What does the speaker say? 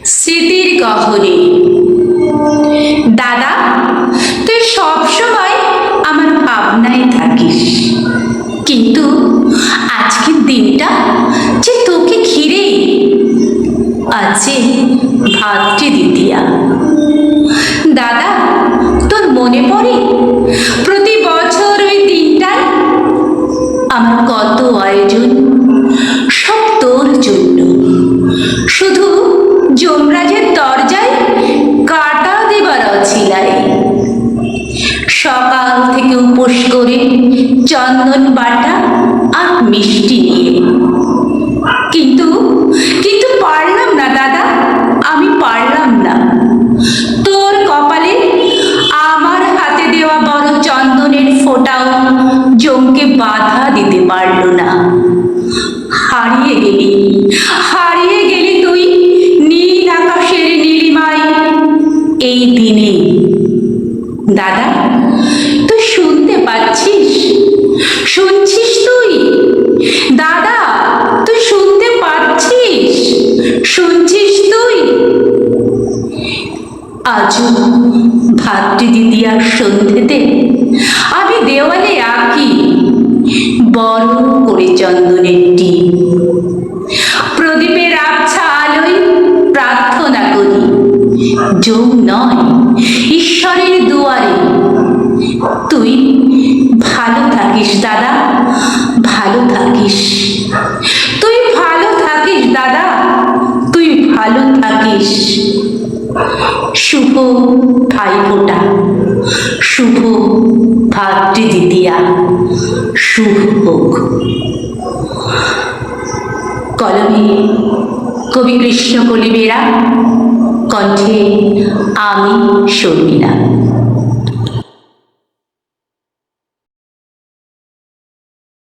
স্মৃতির গহনে। দাদা, তুই সব সময় আমার ভাবনায় থাকিস, কিন্তু আজকের দিনটা যে তোকে ঘিরেই আছে ভাতৃদ্বিতীয়া। দাদা, তোর মনে পড়ে প্রতি বছর ওই দিনটায় আমার কত আয়োজন, সব তোর জন্য। শুধু যমরাজের দরজায় কাটা দেবার অছিলায়। সকাল থেকে উপোস করে চন্দন বাটা আর মিষ্টি নিয়ে। কিন্তু কিন্তু পারলাম না দাদা, আমি পারলাম না। তোর কপালে আমার হাতে দেওয়া বড় চন্দনের ফোঁটাও জমকে বাধা দিতে পারল না। হারিয়ে গেলি, হারিয়ে গেলি তুই নীল আকাশের নীলিমায় এই দিনে। দাদা, তুই শুনতে পাচ্ছিস? শুনছিস তুই? দাদা, তুই শুনতে পাচ্ছিস? শুনছিস তুই? আজও ভাতৃদ্বিতীয়ার সন্ধ্যেতে আমি দেওয়ালে আঁকি বড় করে চন্দনের টিপ। প্রদীপের আবছা আলোয় প্রার্থনা করি, যোগ নয় ঈশ্বরের দুয়ারে। তুই ভালো থাকিস দাদা, ভালো থাকিস। তুই ভালো থাকিস দাদা, তুই ভালো থাকিস। শুভ ভাইফোঁটা, শুভ ভাতৃদ্বিতীয়া, শুভ হোক। কলমে কবি কৃষ্ণ কলিবেরা, কণ্ঠে আমি শর্মিলা।